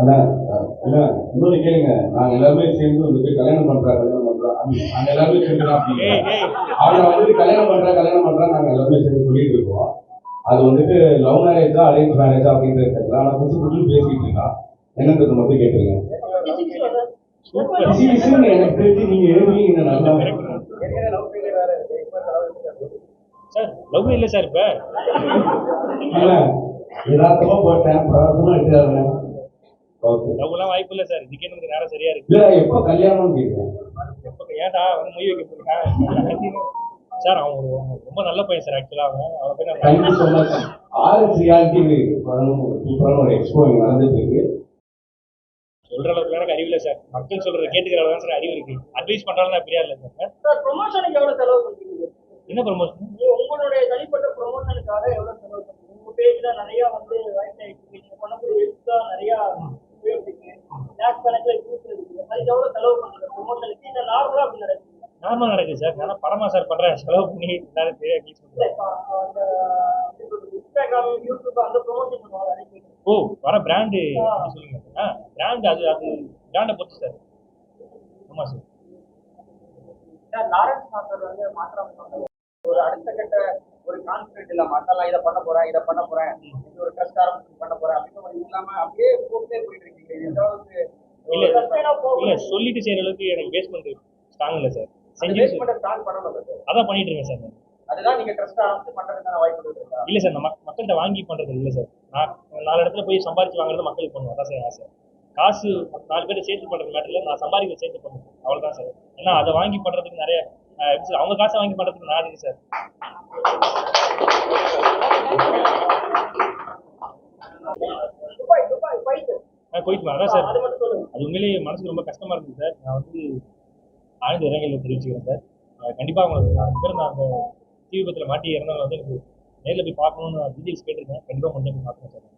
அதான் இல்ல இன்னொன்னு கேளுங்க, நாங்க எல்லாருமே சேர்ந்து வந்துட்டு கல்யாணம் பண்றோம் நாங்க எல்லாருமே சேர்ந்து அவனை வந்துட்டு கல்யாணம் பண்றா நாங்க எல்லாருமே சேர்ந்து சொல்லிட்டு இருக்கோம். அது வந்துட்டு லவ் மேரேஜா அரேஞ்ச் மேரேஜா அப்படின்றது தெரியல. ஆனா புதுசு புதுசு பேசிட்டு இருக்கான். என்னன்றது மட்டும் கேட்டுருங்க. எனக்கு தெரிஞ்சு நீங்க எழுதுவீங்க நல்லா. லவ் இல்ல சார். இப்ப யதார்த்தமா போட்டேன், பிரதார்த்தமா எடுத்துறாங்க. லவ்லாம் வாய்ப்பு இல்ல சார். இதுக்கே நமக்கு நேரம் சரியா இருக்கு. இல்ல எப்ப கல்யாணம் கேட்கிறேன். எப்ப ஏன்டா அவன் மொய் வைக்க போறீங்க சார்? அவன் ரொம்ப நல்ல பையன் சார். ஆக்சுவலா அவன் போய் thank you so much. RS reality சூப்பரான ஒரு எக்ஸ்போ நடந்துட்டு இருக்கு. சொல்ற அளவுக்கு எனக்கு அறிவு இல்லை சார். மக்கள் சொல்றதை கேட்டுக்கிற அளவு தான் சார் அறிவு இருக்கு. அட்வைஸ் பண்றாலும் அப்படியா இல்லை சார். ப்ரொமோஷனுக்கு எவ்வளவு செலவு பண்ணுறீங்க? என்ன ப்ரொமோஷன்? உங்களுடைய தனிப்பட்ட ப்ரொமோஷனுக்காக எவ்வளவு செலவு பண்ணுறீங்க? உங்க பேஜ்ல நிறைய வந்து நீங்க பண்ணக்கூடிய எழுத்தா நிறைய உபயோகிப்பீங்க. லேக்ஸ் கணக்கில் யூஸ் இருக்கு. அதுக்கு எவ்வளவு செலவு பண்ணுறீங்க ப்ரொமோஷனுக்கு? இல்லை நார்மலா அப்படி நடக்குது? நார்மலா நடக்குது சார். ஆனா படமா சார் பண்றேன் செலவு பண்ணி எல்லாரும் தெரியாது. இன்ஸ்டாகிராம், யூடியூப் அந்த ப்ரொமோஷன் பண்ணுவாங்க. ஓ, வர பிராண்டு சொல்லுங்க. பிராண்ட் அது பிராண்டை பொறுத்து சார். ஆமா சார். சார் லாரன்ஸ் மாஸ்டர் வந்து மாற்றம் ஒரு அடுத்த கட்ட ஒரு கான்ஃபிடென்ட் இல்லாம அதெல்லாம் இதை பண்ண போறேன் இது ஒரு ட்ரஸ்ட் ஆரம்பிச்சு பண்ண போறேன் அப்படின்னு இல்லாம அப்படியே போட்டே போயிட்டு இருக்கீங்க. இல்ல சொல்லிட்டு செய்யற அளவுக்கு எனக்கு பேஸ்மெண்ட் ஸ்ட்ராங் இல்ல சார். அதான் பண்ணிட்டு இருக்கேன் சார். அதுதான் நீங்க ட்ரஸ்ட் ஆரம்பிச்சு பண்றதுக்கான வாய்ப்பு இருக்கா? இல்ல சார், நம்ம மக்கள்கிட்ட வாங்கி பண்றது இல்ல சார். நான் 4 இடத்துல போய் சம்பாதிச்சு வாங்குறது மக்களுக்கு பண்ணுவோம். அதான் சார் ஆசை. காசு 4 பேரை சேர்த்து பண்றது மேட்டர்ல நான் சம்பாதிக்க சேர்த்து பண்ணுவேன். அவ்வளவுதான் சார். ஏன்னா அதை வாங்கி பண்றதுக்கு நிறைய அவங்க காசை வாங்கி பண்றதுக்கு நான் இருக்கு சார். போயிட்டு அதான் சார். அது உண்மையிலேயே மனசுக்கு ரொம்ப கஷ்டமா இருந்தது சார். நான் வந்து ஆழ்ந்த இரங்கலை தெரிவிச்சுக்கிறேன் சார். கண்டிப்பா அவங்களுக்கு நான் அந்த தீ விபத்துல மாட்டி இறந்தவங்க வந்து எனக்கு நேரில் போய் பார்க்கணும்னு டீட்டெயில்ஸ் கேட்டிருக்கேன். கண்டிப்பா கொஞ்சம் பார்க்கணும் சார்.